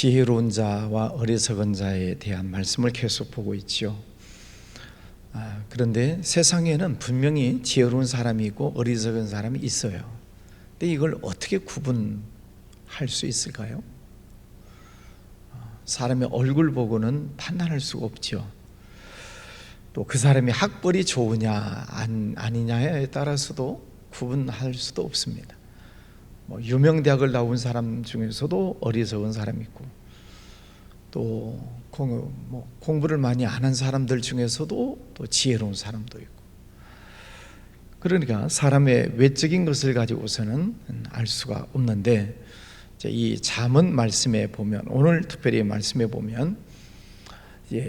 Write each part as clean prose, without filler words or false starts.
지혜로운 자와 어리석은 자에 대한 말씀을 계속 보고 있죠. 그런데 세상에는 분명히 지혜로운 사람이 있고 어리석은 사람이 있어요. 근데 이걸 어떻게 구분할 수 있을까요? 사람의 얼굴 보고는 판단할 수가 없죠. 또 그 사람이 학벌이 좋으냐 아니냐에 따라서도 구분할 수도 없습니다. 유명 대학을 나온 사람 중에서도 어리석은 사람이 있고, 또 공부를 많이 안 한 사람들 중에서도 또 지혜로운 사람도 있고, 그러니까 사람의 외적인 것을 가지고서는 알 수가 없는데, 이 잠언 말씀에 보면, 오늘 특별히 말씀에 보면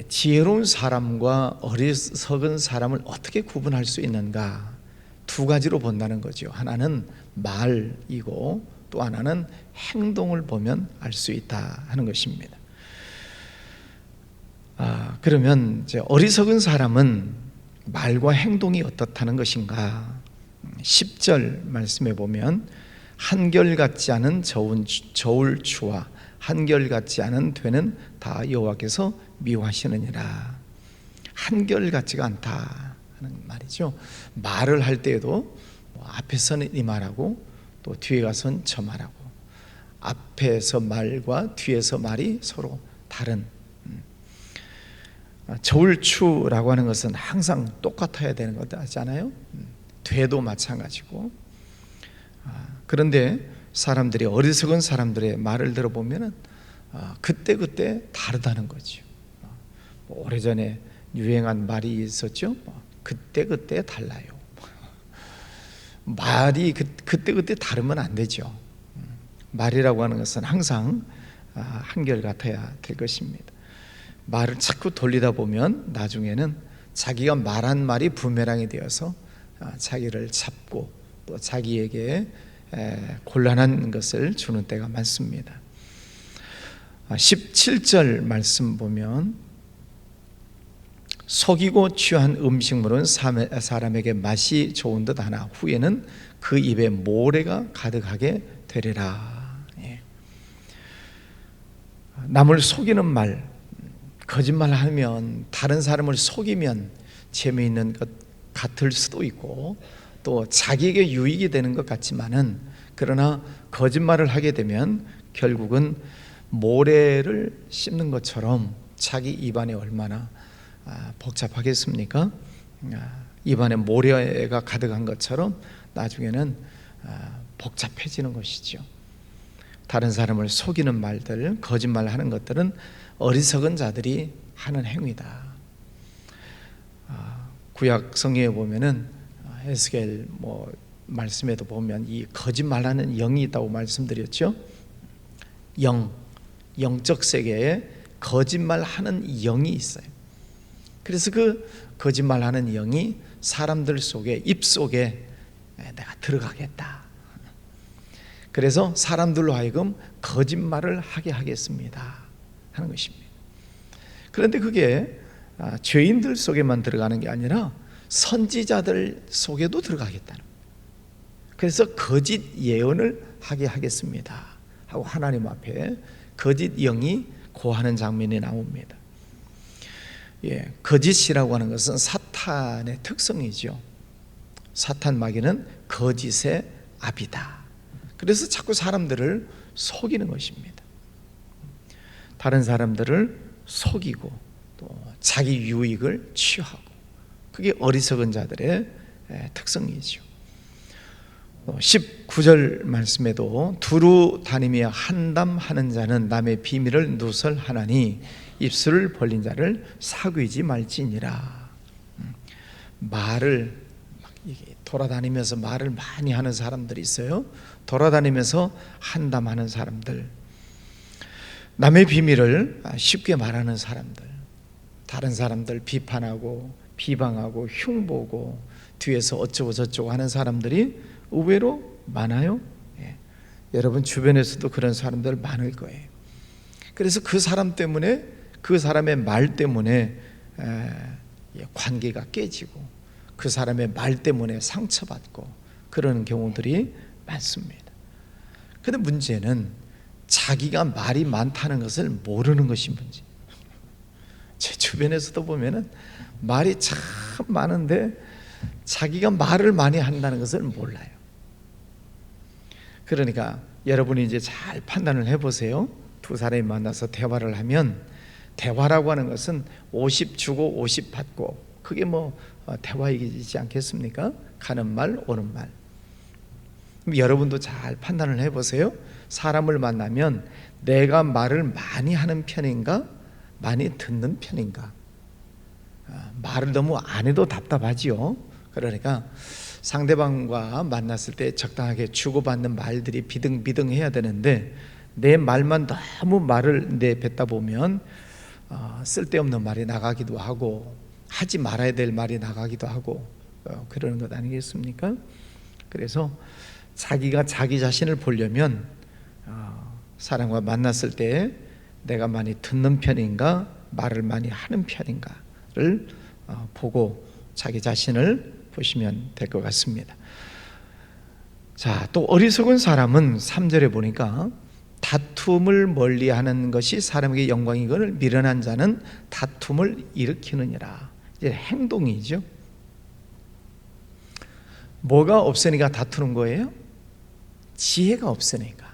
지혜로운 사람과 어리석은 사람을 어떻게 구분할 수 있는가, 두 가지로 본다는 거죠. 하나는 말이고 또 하나는 행동을 보면 알 수 있다 하는 것입니다. 그러면 이제 어리석은 사람은 말과 행동이 어떻다는 것인가? 10절 말씀에 보면 한결같지 않은 저울추와 한결같지 않은 되는 다 여호와께서 미워하시느니라. 한결같지가 않다 하는 말이죠. 말을 할 때에도 앞에서는 이 말하고 또 뒤에 가서는 저 말하고, 앞에서 말과 뒤에서 말이 서로 다른, 저울추라고 하는 것은 항상 똑같아야 되는 것 같잖아요. 되도 마찬가지고. 그런데 사람들이, 어리석은 사람들의 말을 들어보면 그때그때 다르다는 거죠. 오래전에 유행한 말이 있었죠. 그때그때 달라요. 말이 그때그때 다르면 안 되죠. 말이라고 하는 것은 항상 한결같아야 될 것입니다. 말을 자꾸 돌리다 보면 나중에는 자기가 말한 말이 부메랑이 되어서 자기를 잡고 또 자기에게 곤란한 것을 주는 때가 많습니다. 17절 말씀 보면 속이고 취한 음식물은 사람에게 맛이 좋은 듯 하나 후에는 그 입에 모래가 가득하게 되리라. 남을 속이는 말, 거짓말하면, 다른 사람을 속이면 재미있는 것 같을 수도 있고 또 자기에게 유익이 되는 것 같지만은, 그러나 거짓말을 하게 되면 결국은 모래를 씹는 것처럼 자기 입안에 얼마나 복잡하겠습니까? 입안에 모래가 가득한 것처럼 나중에는 복잡해지는 것이죠. 다른 사람을 속이는 말들, 거짓말하는 것들은 어리석은 자들이 하는 행위다. 구약 성경에 보면은 에스겔 말씀에도 보면 이 거짓말하는 영이 있다고 말씀드렸죠. 영적 세계에 거짓말하는 영이 있어요. 그래서 그 거짓말하는 영이 사람들 속에, 입 속에 내가 들어가겠다. 그래서 사람들로 하여금 거짓말을 하게 하겠습니다 하는 것입니다. 그런데 그게 죄인들 속에만 들어가는 게 아니라 선지자들 속에도 들어가겠다는 거예요. 그래서 거짓 예언을 하게 하겠습니다 하고 하나님 앞에 거짓 영이 고하는 장면이 나옵니다. 거짓이라고 하는 것은 사탄의 특성이죠. 사탄 마귀는 거짓의 아비다. 그래서 자꾸 사람들을 속이는 것입니다. 다른 사람들을 속이고 또 자기 유익을 취하고, 그게 어리석은 자들의 특성이죠. 19절 말씀에도 두루 다니며 한담하는 자는 남의 비밀을 누설하나니 입술을 벌린 자를 사귀지 말지니라. 말을 돌아다니면서 말을 많이 하는 사람들이 있어요. 돌아다니면서 한담하는 사람들, 남의 비밀을 쉽게 말하는 사람들, 다른 사람들 비판하고 비방하고 흉보고 뒤에서 어쩌고 저쩌고 하는 사람들이 의외로 많아요. 여러분 주변에서도 그런 사람들 많을 거예요. 그래서 그 사람 때문에, 그 사람의 말 때문에 관계가 깨지고, 그 사람의 말 때문에 상처받고 그러는 경우들이 많습니다. 그런데 문제는 자기가 말이 많다는 것을 모르는 것이 문제. 제 주변에서도 보면은 말이 참 많은데 자기가 말을 많이 한다는 것을 몰라요. 그러니까 여러분이 이제 잘 판단을 해보세요. 두 사람이 만나서 대화를 하면, 대화라고 하는 것은 50 주고 50 받고, 그게 뭐 대화이지 않겠습니까? 가는 말 오는 말. 그럼 여러분도 잘 판단을 해보세요. 사람을 만나면 내가 말을 많이 하는 편인가, 많이 듣는 편인가? 말을 너무 안 해도 답답하지요. 그러니까 상대방과 만났을 때 적당하게 주고받는 말들이 비등비등해야 되는데, 내 말만 너무 말을 내뱉다 보면 쓸데없는 말이 나가기도 하고, 하지 말아야 될 말이 나가기도 하고, 그러는 것 아니겠습니까? 그래서 자기가 자기 자신을 보려면 사람과 만났을 때 내가 많이 듣는 편인가, 말을 많이 하는 편인가를 보고 자기 자신을 보시면 될 것 같습니다. 자, 또 어리석은 사람은 3절에 보니까 다툼을 멀리하는 것이 사람에게 영광이거늘 미련한 자는 다툼을 일으키느니라. 이제 행동이죠. 뭐가 없으니까 다투는 거예요? 지혜가 없으니까.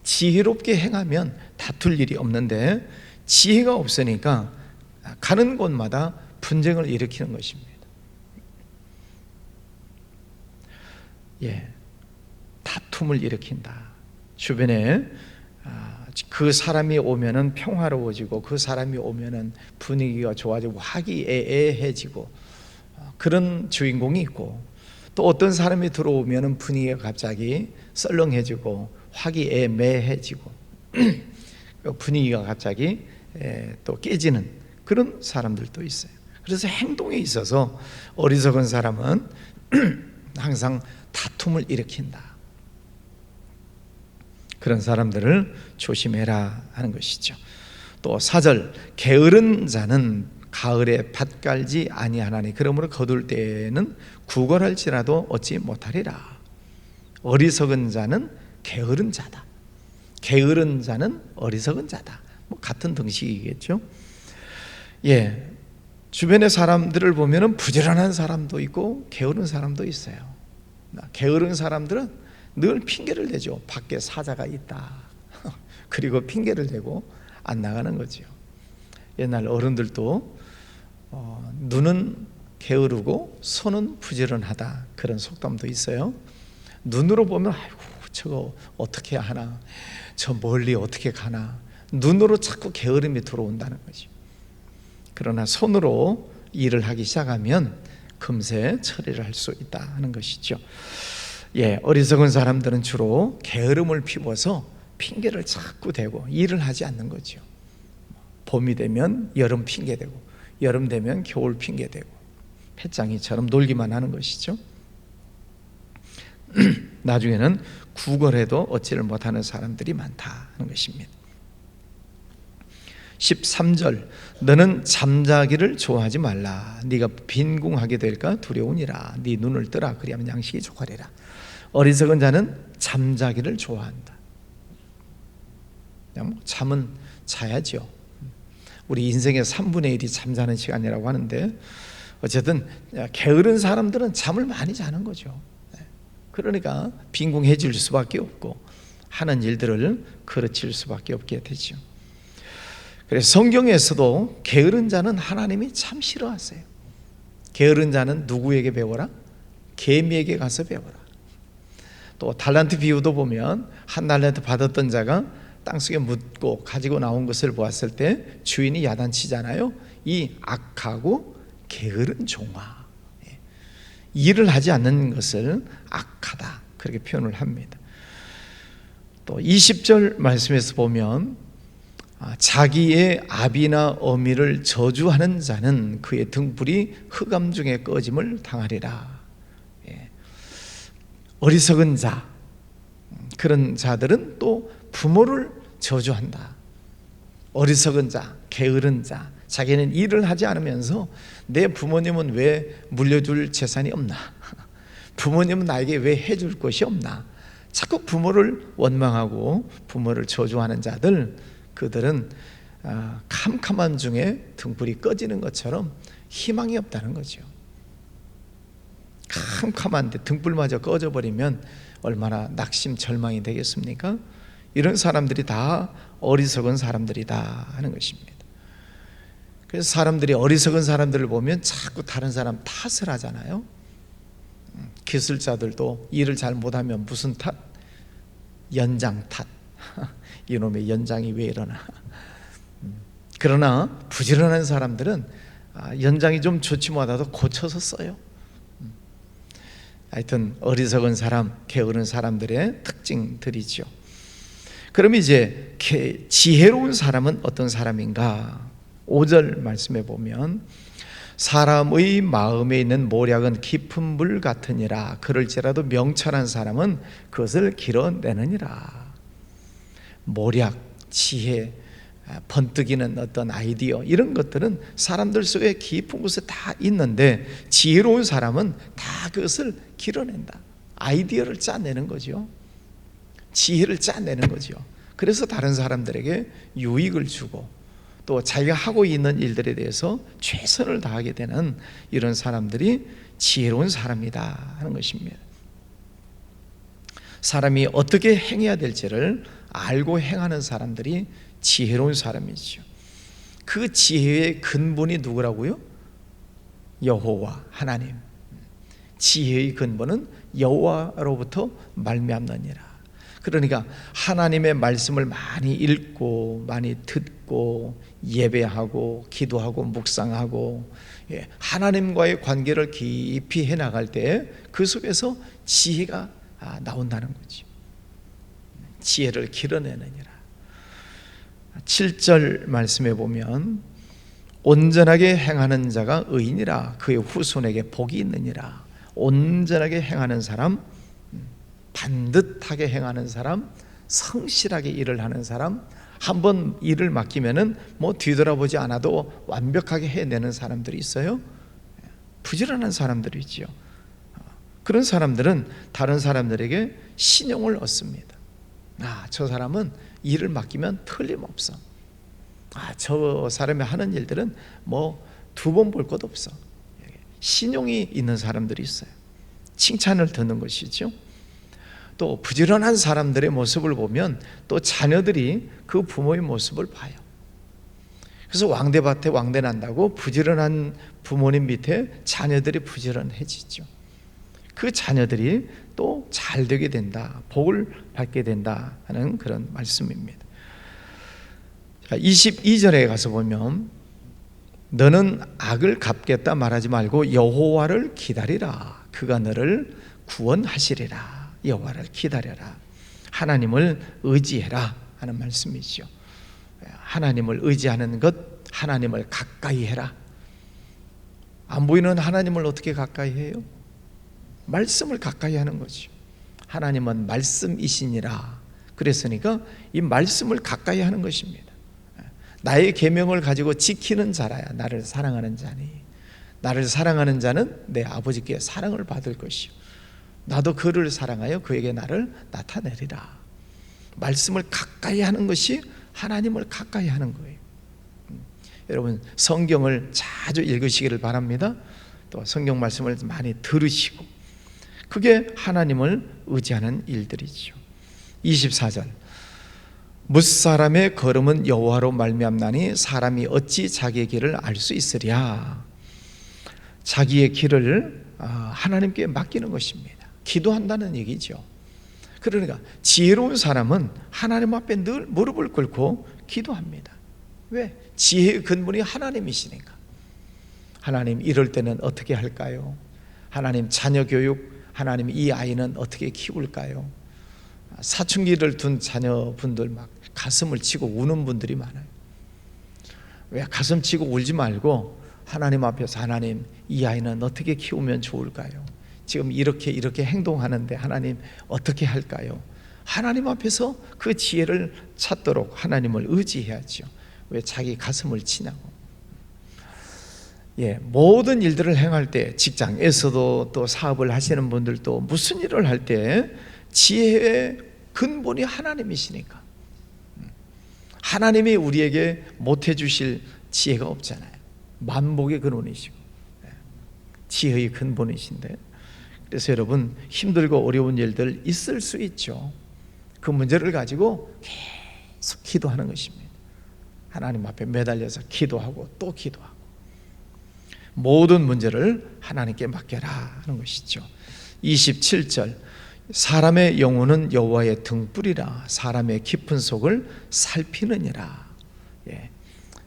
지혜롭게 행하면 다툴 일이 없는데, 지혜가 없으니까 가는 곳마다 분쟁을 일으키는 것입니다. 다툼을 일으킨다. 주변에 그 사람이 오면은 평화로워지고, 그 사람이 오면은 분위기가 좋아지고 화기애애해지고, 그런 주인공이 있고, 또 어떤 사람이 들어오면은 분위기가 갑자기 썰렁해지고 화기애매해지고 분위기가 갑자기 또 깨지는 그런 사람들도 있어요. 그래서 행동에 있어서 어리석은 사람은 항상 다툼을 일으킨다. 그런 사람들을 조심해라 하는 것이죠. 또 4절, 게으른 자는 가을에 밭 갈지 아니하나니 그러므로 거둘 때에는 구걸할지라도 얻지 못하리라. 어리석은 자는 게으른 자다. 게으른 자는 어리석은 자다. 뭐 같은 등식이겠죠. 주변의 사람들을 보면은 부지런한 사람도 있고 게으른 사람도 있어요. 게으른 사람들은 늘 핑계를 대죠. 밖에 사자가 있다. 그리고 핑계를 대고 안 나가는 거죠. 옛날 어른들도 눈은 게으르고 손은 부지런하다, 그런 속담도 있어요. 눈으로 보면 아이고 저거 어떻게 하나, 저 멀리 어떻게 가나, 눈으로 자꾸 게으름이 들어온다는 거죠. 그러나 손으로 일을 하기 시작하면 금세 처리를 할 수 있다 하는 것이죠. 어리석은 사람들은 주로 게으름을 피워서 핑계를 자꾸 대고 일을 하지 않는 거죠. 봄이 되면 여름 핑계대고, 여름 되면 겨울 핑계대고, 패짱이처럼 놀기만 하는 것이죠. 나중에는 구걸해도 얻지를 못하는 사람들이 많다 하는 것입니다. 13절, 너는 잠자기를 좋아하지 말라. 네가 빈궁하게 될까 두려우니라. 네 눈을 뜨라. 그리하면 양식이 족하리라. 어리석은 자는 잠자기를 좋아한다. 잠은 자야죠. 우리 인생의 3분의 1이 잠자는 시간이라고 하는데, 어쨌든 게으른 사람들은 잠을 많이 자는 거죠. 그러니까 빈궁해질 수밖에 없고 하는 일들을 그르칠 수밖에 없게 되죠. 그래서 성경에서도 게으른 자는 하나님이 참 싫어하세요. 게으른 자는 누구에게 배워라? 개미에게 가서 배워라. 또 달란트 비유도 보면 한 달란트 받았던 자가 땅속에 묻고 가지고 나온 것을 보았을 때 주인이 야단치잖아요. 이 악하고 게으른 종아, 일을 하지 않는 것을 악하다, 그렇게 표현을 합니다. 또 20절 말씀에서 보면 자기의 아비나 어미를 저주하는 자는 그의 등불이 흑암 중에 꺼짐을 당하리라. 어리석은 자, 그런 자들은 또 부모를 저주한다. 어리석은 자, 게으른 자, 자기는 일을 하지 않으면서 내 부모님은 왜 물려줄 재산이 없나? 부모님은 나에게 왜 해줄 것이 없나? 자꾸 부모를 원망하고 부모를 저주하는 자들, 그들은 캄캄한 중에 등불이 꺼지는 것처럼 희망이 없다는 거죠. 캄캄한데 등불마저 꺼져버리면 얼마나 낙심 절망이 되겠습니까? 이런 사람들이 다 어리석은 사람들이다 하는 것입니다. 그래서 사람들이 어리석은 사람들을 보면 자꾸 다른 사람 탓을 하잖아요. 기술자들도 일을 잘 못하면 무슨 탓? 연장 탓. 이놈의 연장이 왜 이러나. 그러나 부지런한 사람들은 연장이 좀 좋지 못하도 고쳐서 써요. 하여튼 어리석은 사람, 게으른 사람들의 특징들이죠. 그럼 이제 지혜로운 사람은 어떤 사람인가? 5절 말씀해 보면 사람의 마음에 있는 모략은 깊은 물 같으니라. 그럴지라도 명철한 사람은 그것을 길어내느니라. 모략, 지혜, 번뜩이는 어떤 아이디어, 이런 것들은 사람들 속에 깊은 곳에 다 있는데 지혜로운 사람은 다 그것을 길어낸다. 아이디어를 짜내는 거죠. 지혜를 짜내는 거죠. 그래서 다른 사람들에게 유익을 주고 또 자기가 하고 있는 일들에 대해서 최선을 다하게 되는 이런 사람들이 지혜로운 사람이다 하는 것입니다. 사람이 어떻게 행해야 될지를 알고 행하는 사람들이 지혜로운 사람이죠. 그 지혜의 근본이 누구라고요? 여호와 하나님. 지혜의 근본은 여호와로부터 말미암느니라. 그러니까 하나님의 말씀을 많이 읽고 많이 듣고 예배하고 기도하고 묵상하고 하나님과의 관계를 깊이 해나갈 때 그 속에서 지혜가 나온다는 거죠. 지혜를 길어내느니라. 7절 말씀해 보면 온전하게 행하는 자가 의인이라. 그의 후손에게 복이 있느니라. 온전하게 행하는 사람, 반듯하게 행하는 사람, 성실하게 일을 하는 사람, 한번 일을 맡기면은 뭐 뒤돌아보지 않아도 완벽하게 해내는 사람들이 있어요. 부지런한 사람들이지요. 그런 사람들은 다른 사람들에게 신용을 얻습니다. 저 사람은 일을 맡기면 틀림없어. 저 사람이 하는 일들은 뭐 두 번 볼 것 없어. 신용이 있는 사람들이 있어요. 칭찬을 듣는 것이죠. 또 부지런한 사람들의 모습을 보면 또 자녀들이 그 부모의 모습을 봐요. 그래서 왕대밭에 왕대 난다고 부지런한 부모님 밑에 자녀들이 부지런해지죠. 그 자녀들이 또 잘 되게 된다, 복을 받게 된다 하는 그런 말씀입니다. 22절에 가서 보면 너는 악을 갚겠다 말하지 말고 여호와를 기다리라. 그가 너를 구원하시리라. 여호와를 기다려라. 하나님을 의지해라 하는 말씀이죠. 하나님을 의지하는 것, 하나님을 가까이 해라. 안 보이는 하나님을 어떻게 가까이 해요? 말씀을 가까이 하는 거죠. 하나님은 말씀이시니라. 그랬으니까 이 말씀을 가까이 하는 것입니다. 나의 계명을 가지고 지키는 자라야 나를 사랑하는 자니, 나를 사랑하는 자는 내 아버지께 사랑을 받을 것이요 나도 그를 사랑하여 그에게 나를 나타내리라. 말씀을 가까이 하는 것이 하나님을 가까이 하는 거예요. 여러분 성경을 자주 읽으시기를 바랍니다. 또 성경 말씀을 많이 들으시고, 그게 하나님을 의지하는 일들이죠. 24절 무사람의 걸음은 여호와로 말미암나니 사람이 어찌 자기의 길을 알 수 있으랴. 자기의 길을 하나님께 맡기는 것입니다. 기도한다는 얘기죠. 그러니까 지혜로운 사람은 하나님 앞에 늘 무릎을 꿇고 기도합니다. 왜? 지혜의 근본이 하나님이시니까. 하나님 이럴 때는 어떻게 할까요? 하나님 자녀 교육, 하나님 이 아이는 어떻게 키울까요? 사춘기를 둔 자녀분들 막 가슴을 치고 우는 분들이 많아요. 왜 가슴 치고 울지 말고 하나님 앞에서 하나님 이 아이는 어떻게 키우면 좋을까요? 지금 이렇게 행동하는데 하나님 어떻게 할까요? 하나님 앞에서 그 지혜를 찾도록 하나님을 의지해야죠. 왜 자기 가슴을 치냐고. 모든 일들을 행할 때 직장에서도 또 사업을 하시는 분들도 무슨 일을 할 때 지혜의 근본이 하나님이시니까. 하나님이 우리에게 못해 주실 지혜가 없잖아요. 만복의 근원이시고 지혜의 근본이신데, 그래서 여러분 힘들고 어려운 일들 있을 수 있죠. 그 문제를 가지고 계속 기도하는 것입니다. 하나님 앞에 매달려서 기도하고 또 기도하고 모든 문제를 하나님께 맡겨라 하는 것이죠. 27절, 사람의 영혼은 여호와의 등불이라 사람의 깊은 속을 살피느니라.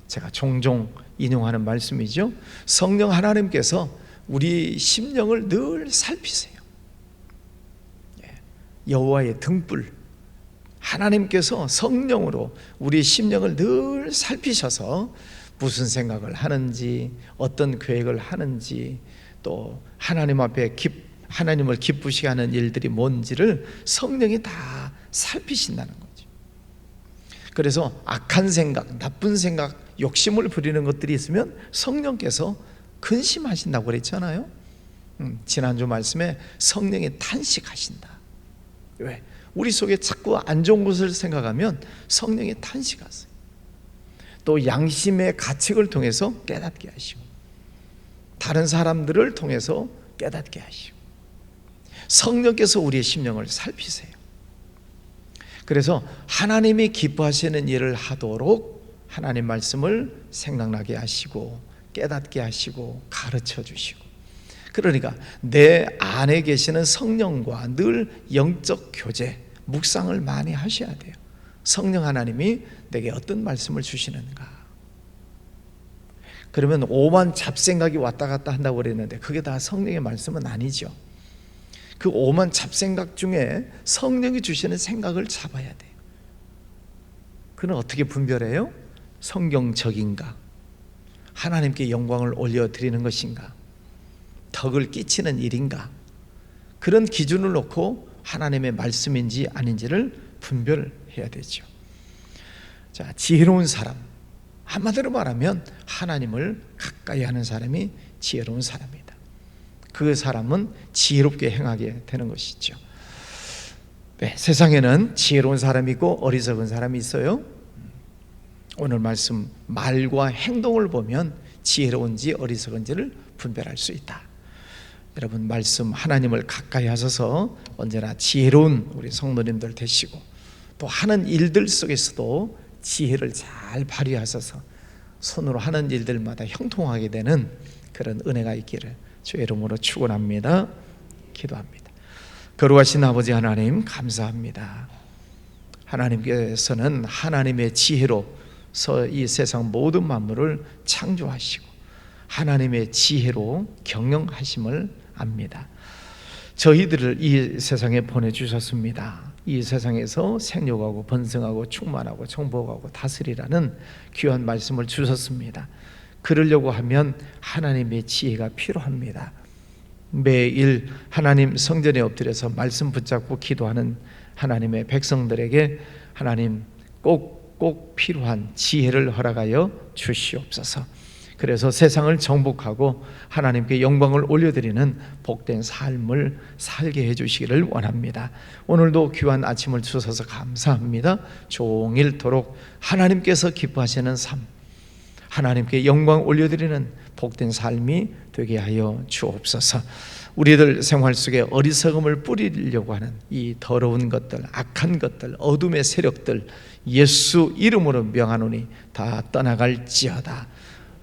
제가 종종 인용하는 말씀이죠. 성령 하나님께서 우리 심령을 늘 살피세요. 여호와의 등불, 하나님께서 성령으로 우리 심령을 늘 살피셔서 무슨 생각을 하는지, 어떤 계획을 하는지, 또 하나님 앞에 하나님을 기쁘시게 하는 일들이 뭔지를 성령이 다 살피신다는 거죠. 그래서 악한 생각, 나쁜 생각, 욕심을 부리는 것들이 있으면 성령께서 근심하신다고 그랬잖아요. 지난주 말씀에 성령이 탄식하신다. 왜? 우리 속에 자꾸 안 좋은 것을 생각하면 성령이 탄식하세요. 또 양심의 가책을 통해서 깨닫게 하시고, 다른 사람들을 통해서 깨닫게 하시고, 성령께서 우리의 심령을 살피세요. 그래서 하나님이 기뻐하시는 일을 하도록 하나님 말씀을 생각나게 하시고 깨닫게 하시고 가르쳐 주시고, 그러니까 내 안에 계시는 성령과 늘 영적 교제, 묵상을 많이 하셔야 돼요. 성령 하나님이 내게 어떤 말씀을 주시는가. 그러면 오만 잡생각이 왔다 갔다 한다고 그랬는데 그게 다 성령의 말씀은 아니죠. 그 오만 잡생각 중에 성령이 주시는 생각을 잡아야 돼요. 그는 어떻게 분별해요? 성경적인가? 하나님께 영광을 올려드리는 것인가? 덕을 끼치는 일인가? 그런 기준을 놓고 하나님의 말씀인지 아닌지를 분별해야 되죠. 자, 지혜로운 사람, 한마디로 말하면 하나님을 가까이 하는 사람이 지혜로운 사람이다. 그 사람은 지혜롭게 행하게 되는 것이죠. 네, 세상에는 지혜로운 사람이 있고 어리석은 사람이 있어요. 오늘 말씀 말과 행동을 보면 지혜로운지 어리석은지를 분별할 수 있다. 여러분 말씀 하나님을 가까이 하셔서 언제나 지혜로운 우리 성도님들 되시고, 또 하는 일들 속에서도 지혜를 잘 발휘하셔서 손으로 하는 일들마다 형통하게 되는 그런 은혜가 있기를 주의 이름으로 축원합니다. 기도합니다. 거룩하신 아버지 하나님, 감사합니다. 하나님께서는 하나님의 지혜로서 이 세상 모든 만물을 창조하시고 하나님의 지혜로 경영하심을 압니다. 저희들을 이 세상에 보내주셨습니다. 이 세상에서 생육하고 번성하고 충만하고 정복하고 다스리라는 귀한 말씀을 주셨습니다. 그러려고 하면 하나님의 지혜가 필요합니다. 매일 하나님 성전에 엎드려서 말씀 붙잡고 기도하는 하나님의 백성들에게 하나님 꼭 필요한 지혜를 허락하여 주시옵소서. 그래서 세상을 정복하고 하나님께 영광을 올려드리는 복된 삶을 살게 해주시기를 원합니다. 오늘도 귀한 아침을 주셔서 감사합니다. 종일토록 하나님께서 기뻐하시는 삶, 하나님께 영광 올려드리는 복된 삶이 되게 하여 주옵소서. 우리들 생활 속에 어리석음을 뿌리려고 하는 이 더러운 것들, 악한 것들, 어둠의 세력들 예수 이름으로 명하노니 다 떠나갈지어다.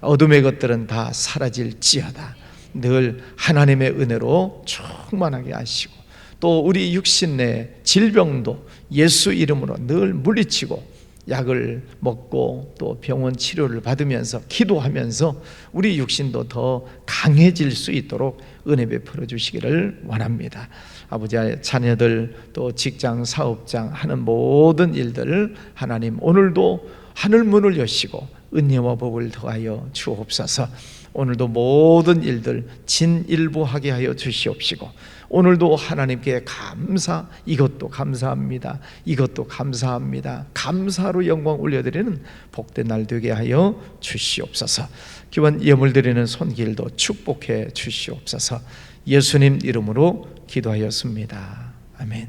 어둠의 것들은 다 사라질지어다. 늘 하나님의 은혜로 충만하게 하시고, 또 우리 육신 내 질병도 예수 이름으로 늘 물리치고 약을 먹고 또 병원 치료를 받으면서 기도하면서 우리 육신도 더 강해질 수 있도록 은혜 베풀어 주시기를 원합니다. 아버지, 자녀들 또 직장 사업장 하는 모든 일들을 하나님 오늘도 하늘 문을 여시고 은혜와 복을 더하여 주옵소서. 오늘도 모든 일들 진일보하게 하여 주시옵시고, 오늘도 하나님께 감사, 이것도 감사합니다, 이것도 감사합니다, 감사로 영광 올려드리는 복된 날 되게 하여 주시옵소서. 기원 예물 드리는 손길도 축복해 주시옵소서. 예수님 이름으로 기도하였습니다. 아멘.